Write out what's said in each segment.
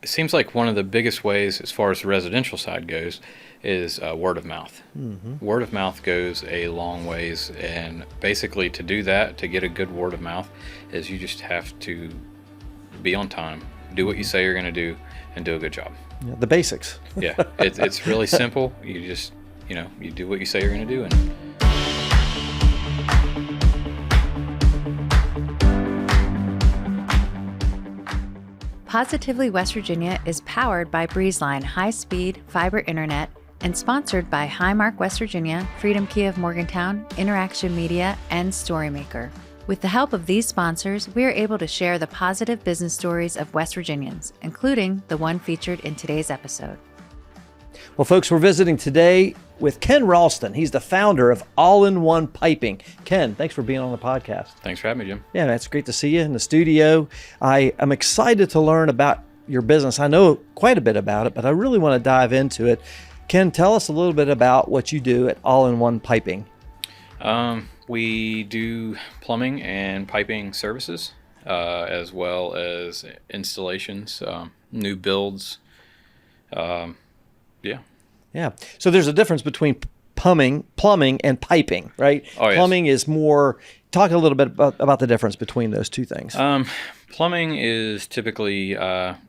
it seems like one of the biggest ways, as far as the residential side goes, is word of mouth. Word of mouth goes a long ways, and basically to do that, to get a good word of mouth, is you just have to be on time, do what you say you're going to do, and do a good job. Yeah, the basics. Yeah, it's really simple. You just, you do what you say you're going to do, and Positively West Virginia is powered by Breezeline high-speed fiber internet and sponsored by Highmark West Virginia, Freedom Key of Morgantown, Interaction Media, and Storymaker. With the help of these sponsors, we are able to share the positive business stories of West Virginians, including the one featured in today's episode. Well, folks, we're visiting today with Ken Raulston. He's the founder of All-in-One Piping. Ken, thanks for being on the podcast. thanks for having me, Jim. Yeah, man, it's great to see you in the studio. I am excited to learn about your business. I know quite a bit about it, but I really want to dive into it. Ken, tell us a little bit about what you do at All-in-One Piping. We do plumbing and piping services, as well as installations, new builds. Yeah. Yeah. So there's a difference between plumbing and piping, right? Oh, yes. Plumbing is more, talk a little bit about the difference between those two things. Plumbing is typically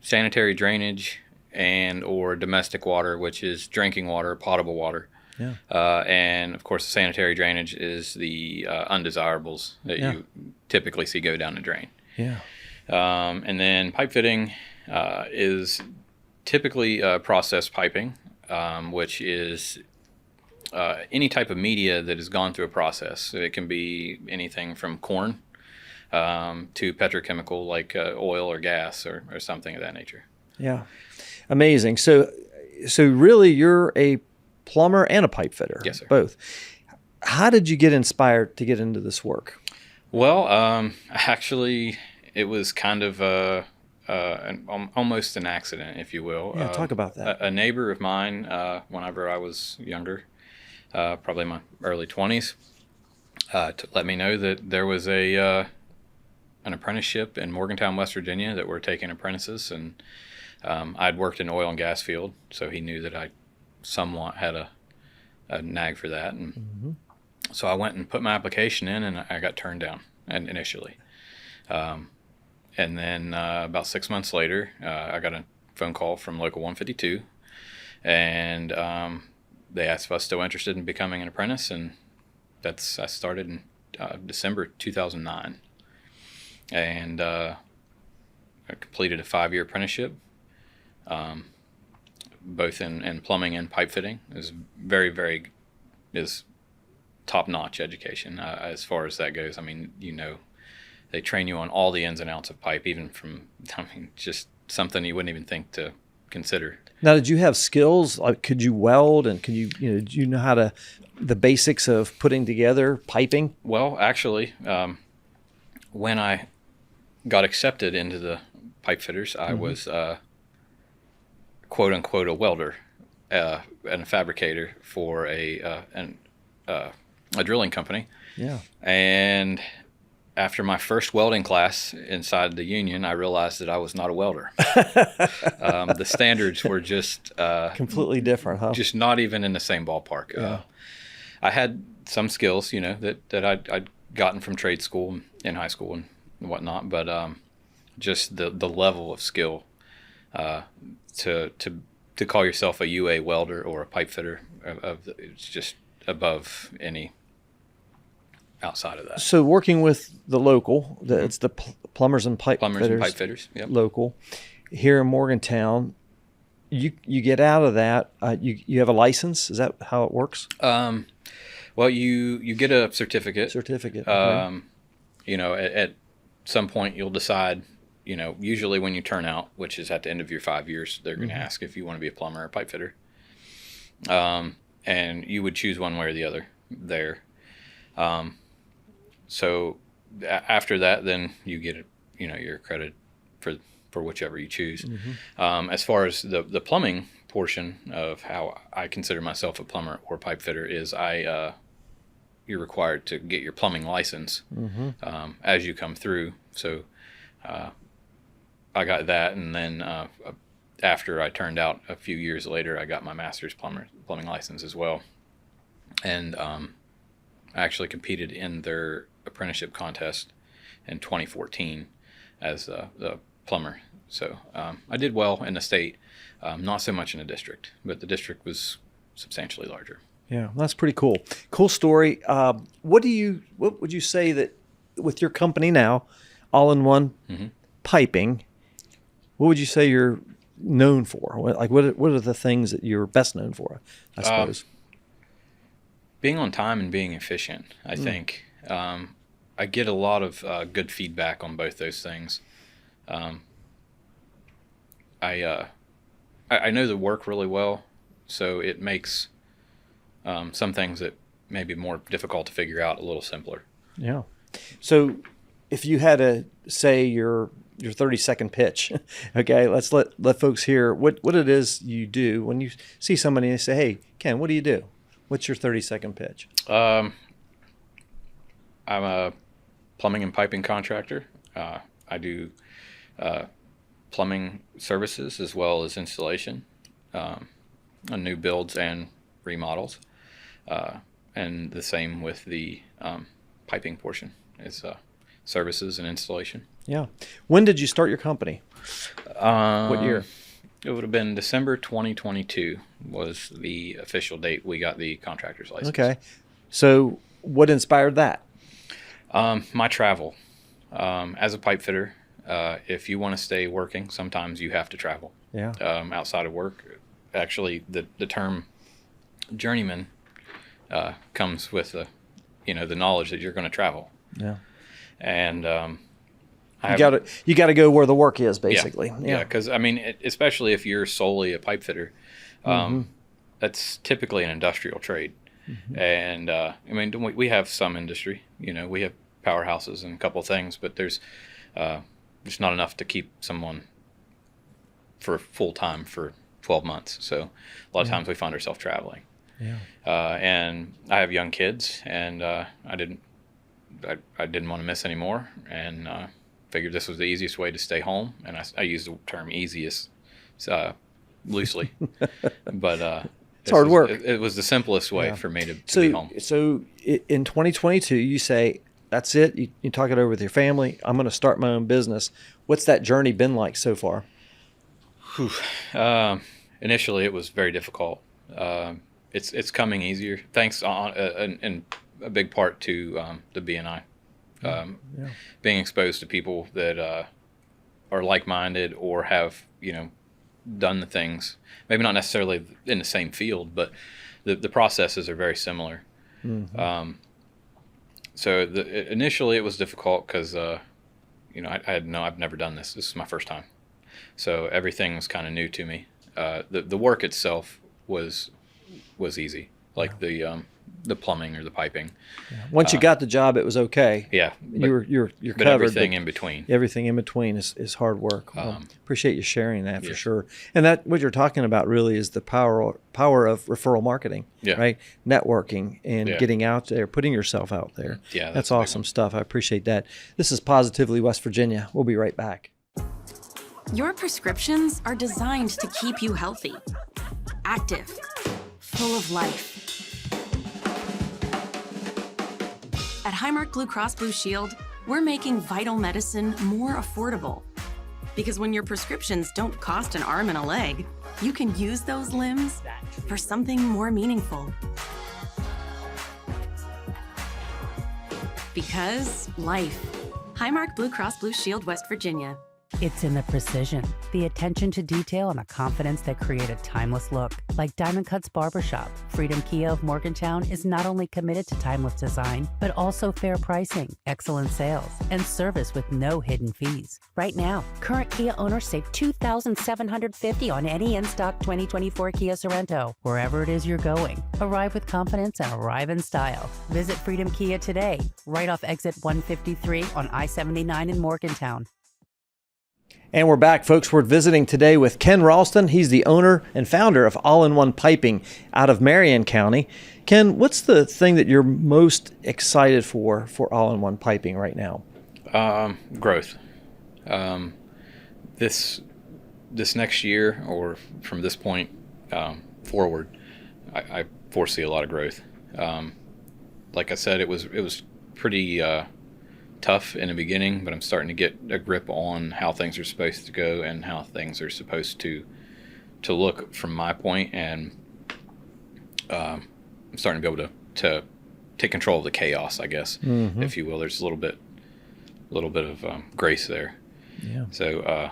sanitary drainage and or domestic water, which is drinking water, potable water. Yeah. And of course, the sanitary drainage is the undesirables that you typically see go down the drain. Yeah. And then pipe fitting is typically process piping, which is any type of media that has gone through a process. It can be anything from corn to petrochemical like oil or gas or something of that nature. Yeah. Amazing. So really you're a plumber and a pipe fitter. Yes, sir. Both. How did you get inspired to get into this work? Well, actually, it was kind of almost an accident, if you will. Yeah, talk about that. A neighbor of mine, whenever I was younger, probably my early 20s, let me know that there was an apprenticeship in Morgantown, West Virginia, that were taking apprentices, and I'd worked in the oil and gas field, so he knew that I somewhat had a nag for that, and so I went and put my application in, and I got turned down initially. And then about 6 months later, I got a phone call from Local 152, and they asked if I was still interested in becoming an apprentice, and I started in December 2009, and I completed a 5-year apprenticeship, both in plumbing and pipe fitting. It was is top-notch education as far as that goes. I mean, they train you on all the ins and outs of pipe, even from, just something you wouldn't even think to consider. Now, did you have skills? Like, could you weld, and do you know how the basics of putting together piping? Well, actually, when I got accepted into the pipe fitters, I was quote unquote a welder and a fabricator for a drilling company. Yeah. And after my first welding class inside the union, I realized that I was not a welder. The standards were just completely different, huh? Just not even in the same ballpark. Yeah. I had some skills, that I'd gotten from trade school in high school and whatnot, but just the level of skill to call yourself a UA welder or a pipe fitter, it's just above any outside of that. So working with the local, it's the plumbers and pipe fitters. Yep. Local here in Morgantown, you get out of that. You have a license. Is that how it works? Well, you get a certificate. Okay. At some point you'll decide. Usually when you turn out, which is at the end of your 5 years, they're going to ask if you want to be a plumber or a pipe fitter. And you would choose one way or the other there. So after that, then you get your credit for whichever you choose. As far as the plumbing portion of how I consider myself a plumber or pipe fitter is you're required to get your plumbing license as you come through. So I got that, and then after I turned out a few years later, I got my master's plumbing license as well. And I actually competed in their apprenticeship contest in 2014 as the plumber. So I did well in the state, not so much in the district, but the district was substantially larger. Yeah, that's pretty cool. Cool story. What would you say that with your company now, All-in-One Piping, what would you say you're known for? What are the things that you're best known for, I suppose? Being on time and being efficient, I think. I get a lot of good feedback on both those things. I know the work really well, so it makes some things that may be more difficult to figure out a little simpler. Yeah. So if you had to say your 30-second pitch, okay, let's let folks hear what it is you do when you see somebody and they say, hey, Ken, what do you do? What's your 30-second pitch? I'm a plumbing and piping contractor. I do plumbing services as well as installation on new builds and remodels. And the same with the piping portion is services and installation. Yeah. When did you start your company? What year? It would have been December 2022 was the official date we got the contractor's license. Okay. So what inspired that? My travel. As a pipe fitter, if you want to stay working, sometimes you have to travel. Yeah. Outside of work. Actually, the term journeyman comes with the knowledge that you're going to travel. Yeah. And you got to go where the work is, basically. Yeah, because especially if you're solely a pipe fitter, that's typically an industrial trade. And we have some industry. We have powerhouses and a couple of things, but there's just not enough to keep someone for full time for 12 months. So a lot of times we find ourselves traveling. Yeah. And I have young kids, and I didn't want to miss any more, and figured this was the easiest way to stay home. And I use the term easiest loosely, but it's hard work. It was the simplest way for me to be home. So in 2022, you say, that's it. You talk it over with your family. I'm going to start my own business. What's that journey been like so far? Initially, it was very difficult. It's coming easier, thanks in a big part to the BNI. Being exposed to people that are like-minded or have done the things, maybe not necessarily in the same field, but the processes are very similar. So initially it was difficult because I've never done this. This is my first time, so everything was kind of new to me. The work itself was easy, like the plumbing or the piping. Once you got the job, it was okay. Yeah, you're but covered. Everything in between. Everything in between is hard work. Well, appreciate you sharing that for sure. And that what you're talking about really is the power of referral marketing. Right, networking and getting out there, putting yourself out there. Yeah, that's awesome stuff. I appreciate that. This is Positively West Virginia. We'll be right back. Your prescriptions are designed to keep you healthy, active, full of life. At Highmark Blue Cross Blue Shield, we're making vital medicine more affordable. Because when your prescriptions don't cost an arm and a leg, you can use those limbs for something more meaningful. Because life. Highmark Blue Cross Blue Shield, West Virginia. It's in the precision, the attention to detail, and the confidence that create a timeless look. Like Diamond Cuts Barbershop, Freedom Kia of Morgantown is not only committed to timeless design, but also fair pricing, excellent sales, and service with no hidden fees. Right now, current Kia owners save $2,750 on any in-stock 2024 Kia Sorento. Wherever it is you're going, arrive with confidence and arrive in style. Visit Freedom Kia today, right off exit 153 on I-79 in Morgantown. And we're back, folks. We're visiting today with Ken Raulston. He's the owner and founder of All-in-One Piping out of Marion County. Ken, what's the thing that you're most excited for All-in-One Piping right now? Growth. This this next year, or from this point forward, I foresee a lot of growth. Like I said, it was pretty tough in the beginning, but I'm starting to get a grip on how things are supposed to go and how things are supposed to look from my point, and I'm starting to be able to take control of the chaos, I guess, if you will. There's a little bit of grace there. Yeah. So,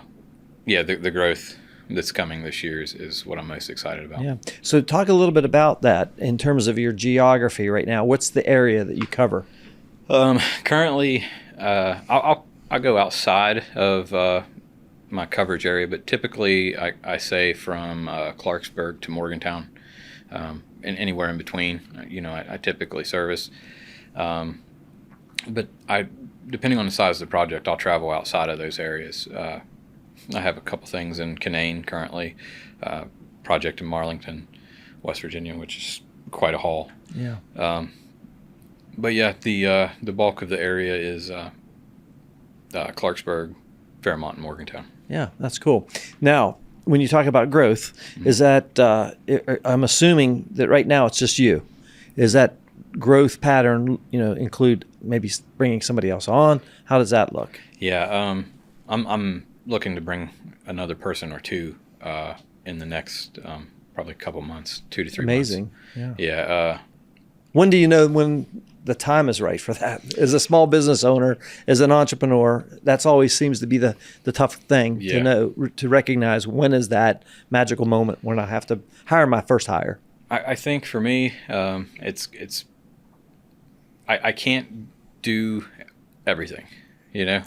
the growth that's coming this year is what I'm most excited about. Yeah. So talk a little bit about that in terms of your geography right now. What's the area that you cover? Currently, I'll go outside of my coverage area, but typically I say from Clarksburg to Morgantown, and anywhere in between. I typically service. But depending on the size of the project, I'll travel outside of those areas. I have a couple things in Canaan currently, project in Marlington, West Virginia, which is quite a haul. Yeah. But yeah, the bulk of the area is Clarksburg, Fairmont, and Morgantown. Yeah, that's cool. Now, when you talk about growth, is that I'm assuming that right now it's just you. Is that growth pattern, include maybe bringing somebody else on? How does that look? Yeah, I'm looking to bring another person or two in the next probably couple months, 2 to 3 months. Amazing. Yeah. Yeah. When do you know when the time is right for that? As a small business owner, as an entrepreneur, that's always seems to be the tough thing to know, to recognize when is that magical moment when I have to hire my first hire. I think for me, I can't do everything, Yeah.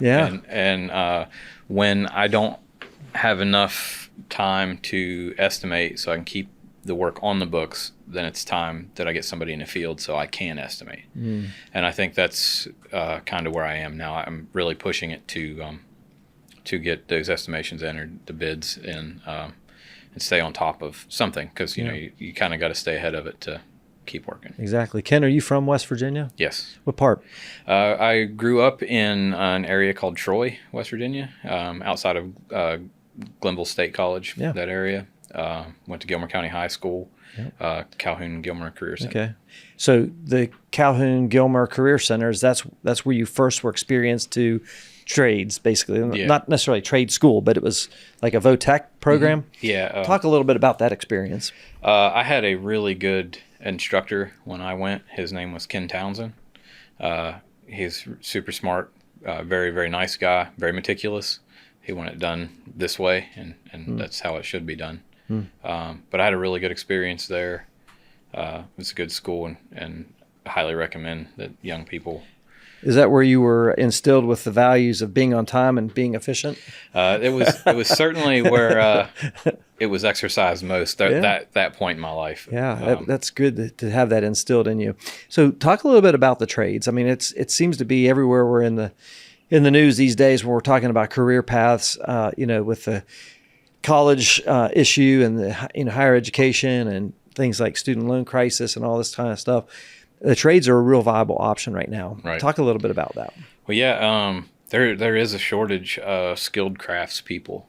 And when I don't have enough time to estimate so I can keep the work on the books, then it's time that I get somebody in the field so I can estimate. And I think that's kind of where I am now. I'm really pushing it to get those estimations entered, the bids in, and stay on top of something, because you kind of got to stay ahead of it to keep working. Exactly. Ken, are you from West Virginia? Yes. What part? I grew up in an area called Troy, West Virginia, outside of Glenville State College, that area. Went to Gilmer County High School, Calhoun Gilmer Career Center. Okay. So the Calhoun Gilmer Career Centers, that's where you first were experienced to trades, basically. Yeah. Not necessarily trade school, but it was like a VOTEC program. Yeah. Talk a little bit about that experience. I had a really good instructor when I went. His name was Ken Townsend. He's super smart, very, very nice guy, very meticulous. He wanted it done this way, and that's how it should be done. But I had a really good experience there. It was a good school, and I highly recommend that young people. Is that where you were instilled with the values of being on time and being efficient? It was certainly where it was exercised most that point in my life. Yeah, that's good to have that instilled in you. So talk a little bit about the trades. I mean, it seems to be everywhere we're in the news these days when we're talking about career paths, with the college issue and the higher education and things like student loan crisis and all this kind of stuff. The trades are a real viable option right now. Right. Talk a little bit about that. Well, yeah, there is a shortage of skilled craftspeople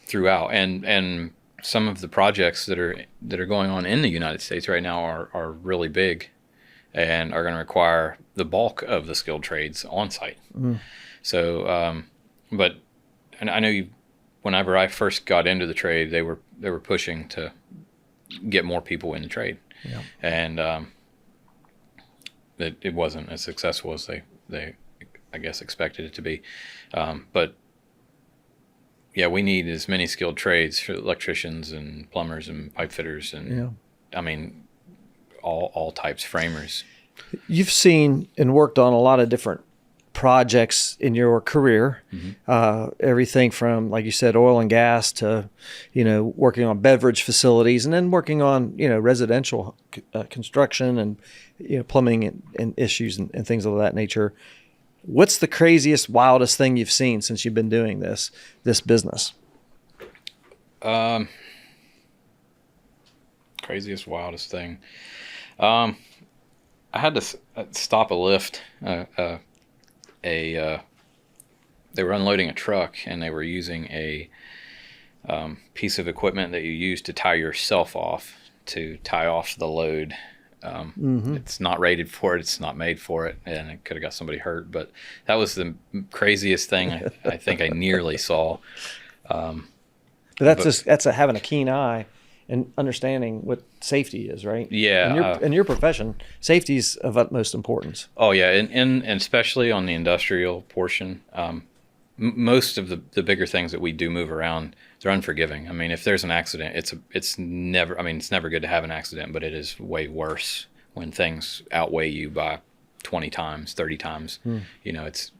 throughout, and some of the projects that are going on in the United States right now are really big, and are going to require the bulk of the skilled trades on site. So, and I know whenever I first got into the trade, they were pushing to get more people in the trade. Yeah. And it wasn't as successful as they I guess expected it to be. But yeah, we need as many skilled trades for electricians and plumbers and pipe fitters and I mean all types, framers. You've seen and worked on a lot of different projects in your career, everything from, like you said, oil and gas to, working on beverage facilities, and then working on, residential construction and, plumbing and issues and things of that nature. What's the craziest, wildest thing you've seen since you've been doing this business? Craziest, wildest thing. I had to stop a lift, a they were unloading a truck, and they were using a piece of equipment that you use to tie yourself off, to tie off the load. It's not rated for it. It's not made for it, and it could have got somebody hurt. But that was the craziest thing I think I nearly saw. But that's having a keen eye and understanding what safety is, right? Yeah. In your profession, safety is of utmost importance. Oh yeah, and especially on the industrial portion, most of the bigger things that we do move around, they're unforgiving. I mean, if there's an accident, it's never. I mean, it's never good to have an accident, but it is way worse when things outweigh you by 20 times, 30 times. You know, it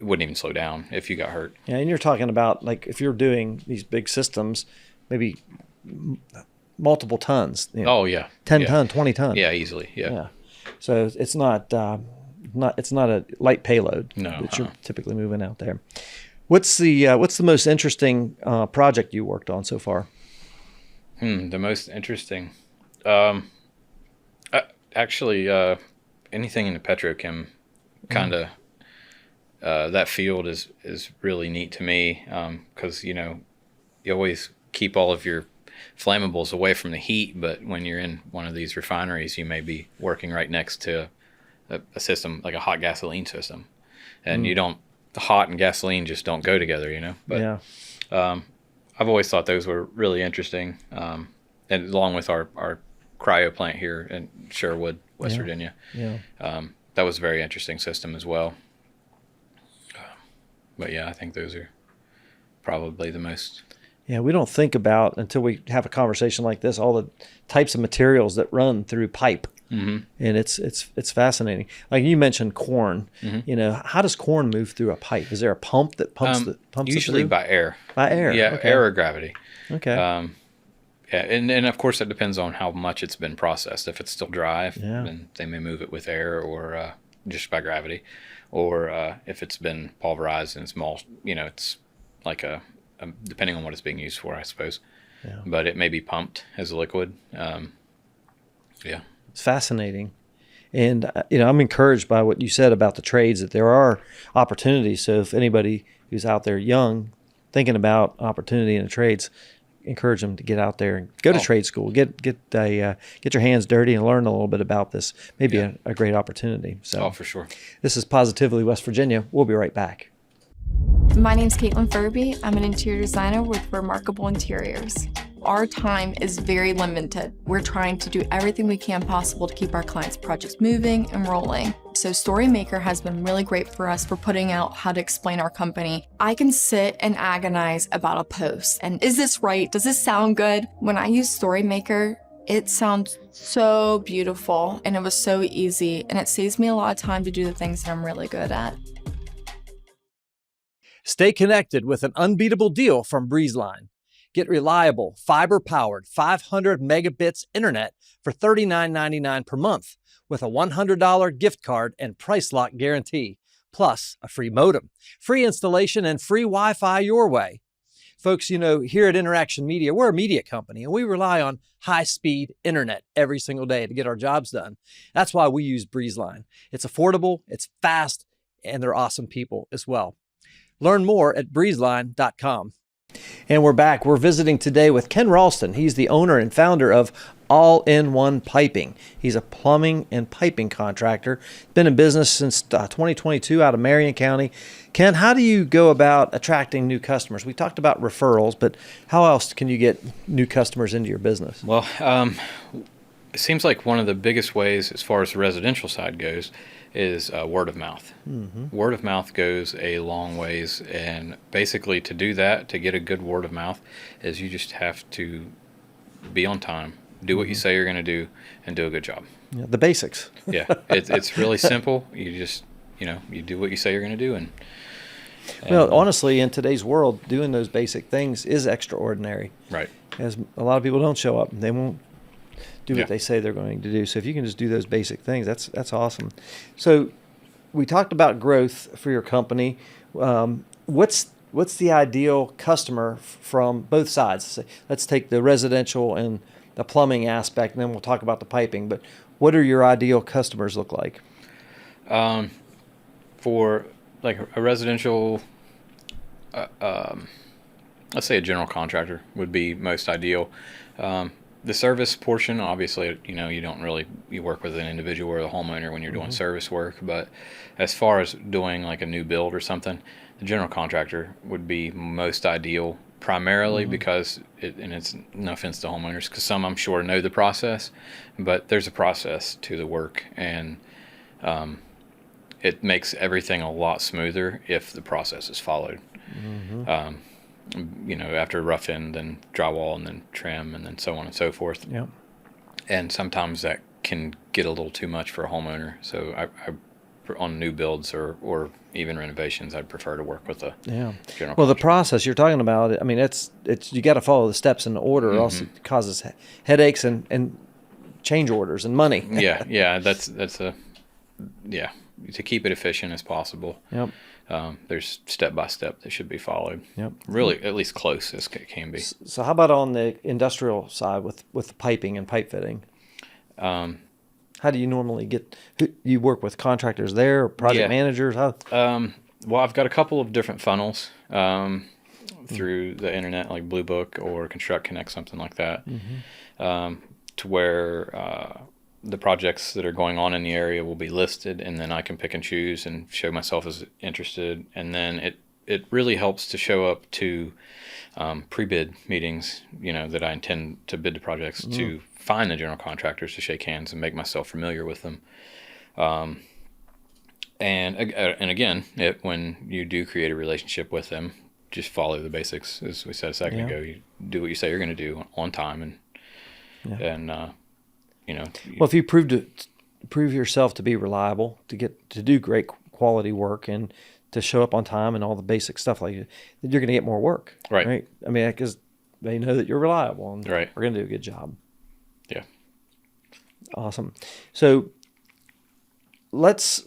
wouldn't even slow down if you got hurt. Yeah, and you're talking about, like, if you're doing these big systems, maybe multiple tons. You know, 10 ton, 20 ton. Yeah, easily. Yeah. So it's not a light payload that you're typically moving out there. What's the most interesting project you worked on so far? The most interesting, actually, anything in the petrochem kind of. That field is really neat to me, because you always keep all of your flammables away from the heat, but when you're in one of these refineries, you may be working right next to a system like a hot gasoline system, and the hot and gasoline just don't go together, But I've always thought those were really interesting, and along with our cryo plant here in Sherwood, West Virginia. That was a very interesting system as well. But yeah, I think those are probably the most. Yeah, we don't think about, until we have a conversation like this, all the types of materials that run through pipe. And it's fascinating. Like you mentioned corn. How does corn move through a pipe? Is there a pump that pumps usually it through? by air. By air. Yeah, okay. Air or gravity. Okay. Yeah, and of course that depends on how much it's been processed. If it's still dry, then they may move it with air or just by gravity. Or if it's been pulverized and small, it's like a depending on what it's being used for, I suppose. Yeah. But it may be pumped as a liquid. Yeah. It's fascinating. And, I'm encouraged by what you said about the trades, that there are opportunities. So if anybody who's out there young, thinking about opportunity in the trades, encourage them to get out there and go to trade school, get your hands dirty and learn a little bit about this. Maybe a great opportunity. So, for sure. This is Positively West Virginia. We'll be right back. My name's Caitlin Furby. I'm an interior designer with Remarkable Interiors. Our time is very limited. We're trying to do everything we can possible to keep our clients' projects moving and rolling. So StoryMaker has been really great for us for putting out how to explain our company. I can sit and agonize about a post. And is this right? Does this sound good? When I use StoryMaker, it sounds so beautiful and it was so easy, and it saves me a lot of time to do the things that I'm really good at. Stay connected with an unbeatable deal from Breezeline. Get reliable, fiber-powered 500 megabits internet for $39.99 per month with a $100 gift card and price lock guarantee, plus a free modem, free installation, and free Wi-Fi your way. Folks, here at Interaction Media, we're a media company, and we rely on high-speed internet every single day to get our jobs done. That's why we use Breezeline. It's affordable, it's fast, and they're awesome people as well. Learn more at breezeline.com. And we're back. We're visiting today with Ken Raulston. He's the owner and founder of All-in-One Piping. He's a plumbing and piping contractor. Been in business since 2022 out of Marion County. Ken, how do you go about attracting new customers? We talked about referrals, but how else can you get new customers into your business? Well, it seems like one of the biggest ways as far as the residential side goes is word of mouth. Word of mouth goes a long ways, and basically to do that, to get a good word of mouth, is you just have to be on time, do what you say you're going to do, and do a good job. Yeah, the basics. Yeah, it's really simple. You just, you do what you say you're going to do, and well, honestly, in today's world, doing those basic things is extraordinary. Right. As a lot of people don't show up, they won't do what they say they're going to do. So if you can just do those basic things, that's awesome. So we talked about growth for your company. What's the ideal customer from both sides? Let's take the residential and the plumbing aspect, and then we'll talk about the piping. But what do your ideal customers look like? For like a residential, let's say a general contractor would be most ideal. The service portion, obviously, you don't really, you work with an individual or the homeowner when you're doing service work. But as far as doing like a new build or something, the general contractor would be most ideal, primarily because and it's no offense to homeowners, because some I'm sure know the process, but there's a process to the work, and it makes everything a lot smoother if the process is followed. After rough in, then drywall, and then trim, and then so on and so forth. Yeah. And sometimes that can get a little too much for a homeowner. So I on new builds or even renovations, I'd prefer to work with a general Well, the contractor. process you're talking about, I mean, it's you got to follow the steps in order, or else it causes headaches and change orders and money. yeah, that's to keep it efficient as possible. Yep. There's step by step that should be followed. Yep. Really, at least close as it can be. So how about on the industrial side with the piping and pipe fitting? How do you normally you work with contractors there, or project managers? How? Well, I've got a couple of different funnels through the internet, like Blue Book or Construct Connect, something like that, to where the projects that are going on in the area will be listed, and then I can pick and choose and show myself as interested. And then it really helps to show up to pre-bid meetings, that I intend to bid the projects, to find the general contractors, to shake hands and make myself familiar with them. And again, when you do create a relationship with them, just follow the basics, as we said a second ago. You do what you say you're going to do on time, Well, if you prove yourself to be reliable, to do great quality work, and to show up on time and all the basic stuff like that, then you're going to get more work. Right. I mean, because they know that you're reliable, and Right. we're going to do a good job. Yeah. Awesome. So let's,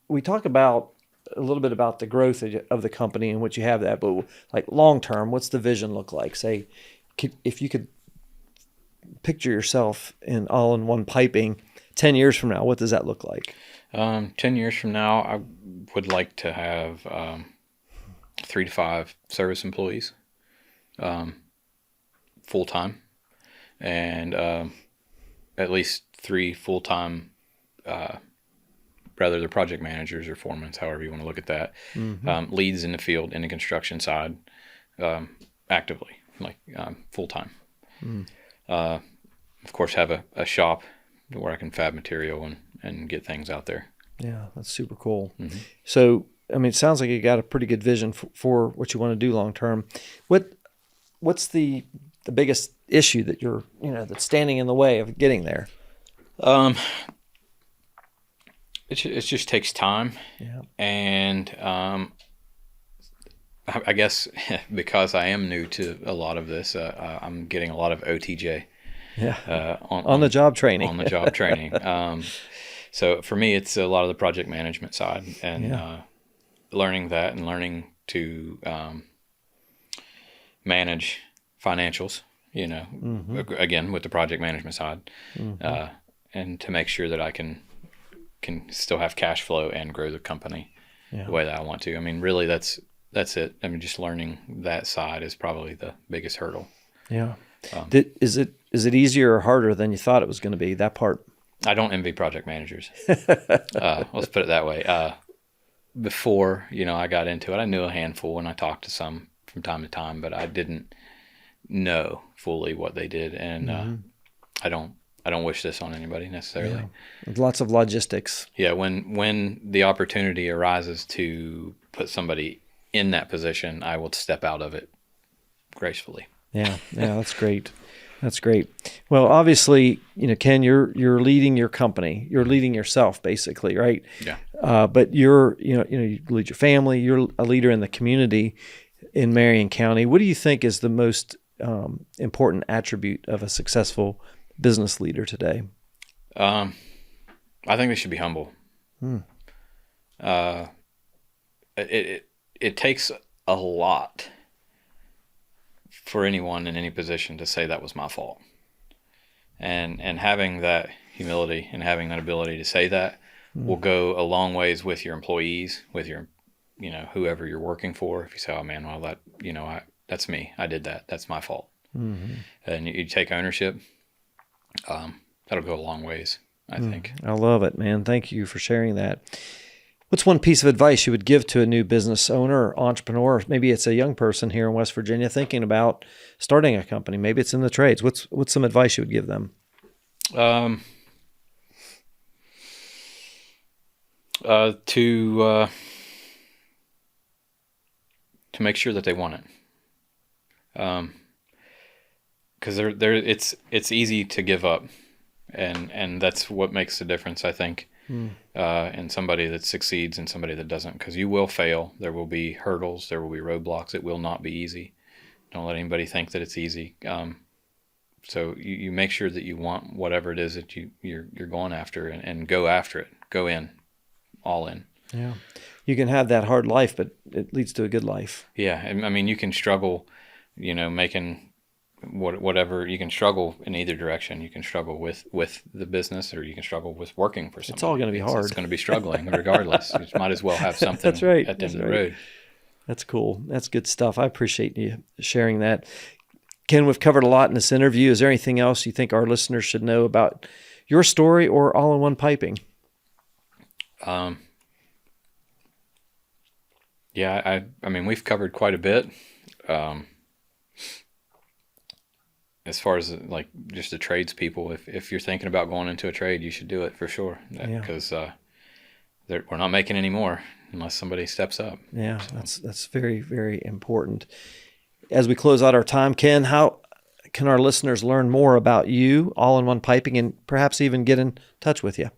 we talk about a little bit about the growth of the company and what you have that, but like long term, what's the vision look like? Say, if you could picture yourself in all-in-one piping 10 years from now, what does that look like? 10 years from now, I would like to have 3 to 5 service employees, full time, and at least 3 full-time, rather they're project managers or foremen, however you want to look at that, leads in the field, in the construction side, actively, like full-time. Of course, have a shop where I can fab material and get things out there. Yeah, that's super cool. So, I mean, it sounds like you got a pretty good vision for what you want to do long term. What's the biggest issue that you're, that's standing in the way of getting there? It just takes time. Yeah. And I guess because I am new to a lot of this, I'm getting a lot of OTJ. Yeah. On the job training. On the job training. So for me, it's a lot of the project management side, and learning that and learning to manage financials, again, with the project management side, and to make sure that I can still have cash flow and grow the company the way that I want to. I mean, really, that's it. I mean, just learning that side is probably the biggest hurdle. Yeah. Is it easier or harder than you thought it was going to be, that part? I don't envy project managers. Let's put it that way. Before, I got into it, I knew a handful, and I talked to some from time to time, but I didn't know fully what they did. And I don't wish this on anybody necessarily. Yeah. Lots of logistics. Yeah. When the opportunity arises to put somebody in that position, I will step out of it gracefully. Yeah, that's great. That's great. Well, obviously, Ken, you're leading your company. You're leading yourself, basically, right? Yeah. But you lead your family. You're a leader in the community in Marion County. What do you think is the most important attribute of a successful business leader today? I think they should be humble. It takes a lot for anyone in any position to say that was my fault, and having that humility and having that ability to say that will go a long ways with your employees, with your, whoever you're working for. If you say, oh man, well that's me. I did that. That's my fault. Mm-hmm. And you take ownership. That'll go a long ways, I think. I love it, man. Thank you for sharing that. What's one piece of advice you would give to a new business owner or entrepreneur? Maybe it's a young person here in West Virginia thinking about starting a company. Maybe it's in the trades. What's some advice you would give them? To make sure that they want it. Because it's easy to give up, and that's what makes the difference, I think, in somebody that succeeds and somebody that doesn't. Because you will fail. There will be hurdles. There will be roadblocks. It will not be easy. Don't let anybody think that it's easy. So you make sure that you want whatever it is that you're going after, and go after it. Go in, all in. Yeah, you can have that hard life, but it leads to a good life. Yeah, and I mean, you can struggle, making whatever. You can struggle in either direction. You can struggle with the business, or you can struggle with working for somebody. It's all going to be hard. It's going to be struggling regardless. You might as well have something. That's right. At the end of the road. That's cool. That's good stuff. I appreciate you sharing that. Ken, we've covered a lot in this interview. Is there anything else you think our listeners should know about your story or All-in-One Piping? Yeah, I mean, we've covered quite a bit. As far as like just the tradespeople, if you're thinking about going into a trade, you should do it for sure. Because we're not making any more unless somebody steps up. Yeah, so. That's very, very important. As we close out our time, Ken, how can our listeners learn more about you, All-in-One Piping, and perhaps even get in touch with you?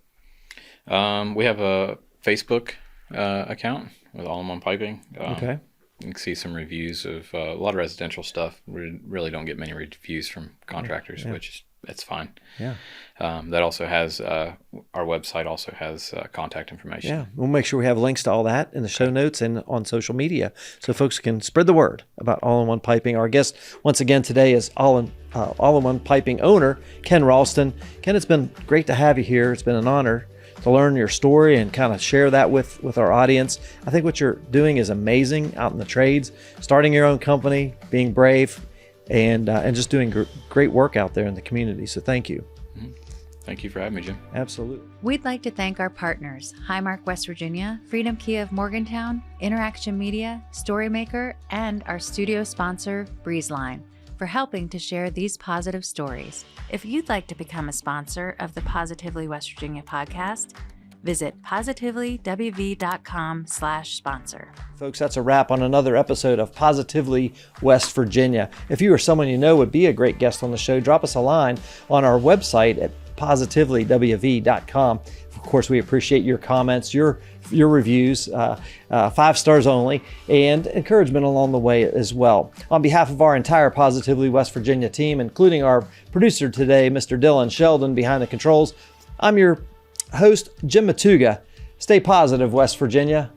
We have a Facebook account with All-in-One Piping. Okay. You can see some reviews of a lot of residential stuff. We really don't get many reviews from contractors, which that's fine. Yeah. That also has our website also has contact information. Yeah, we'll make sure we have links to all that in the show notes and on social media, so folks can spread the word about All-in-One Piping. Our guest once again today is All-in-One Piping owner Ken Raulston. Ken, it's been great to have you here. It's been an honor to learn your story and kind of share that with our audience. I think what you're doing is amazing out in the trades, starting your own company, being brave, and just doing great work out there in the community. So thank you. Mm-hmm. Thank you for having me, Jim. Absolutely. We'd like to thank our partners, Highmark West Virginia, Freedom Kia of Morgantown, Interaction Media, Storymaker, and our studio sponsor, Breezeline, for helping to share these positive stories. If you'd like to become a sponsor of the Positively West Virginia podcast, visit positivelywv.com/sponsor. Folks, that's a wrap on another episode of Positively West Virginia. If you or someone you know would be a great guest on the show, drop us a line on our website at positivelywv.com. Of course, we appreciate your comments, your reviews, 5 stars only, and encouragement along the way as well. On behalf of our entire Positively West Virginia team, including our producer today, Mr. Dylan Sheldon behind the controls, I'm your host, Jim Matuga. Stay positive, West Virginia.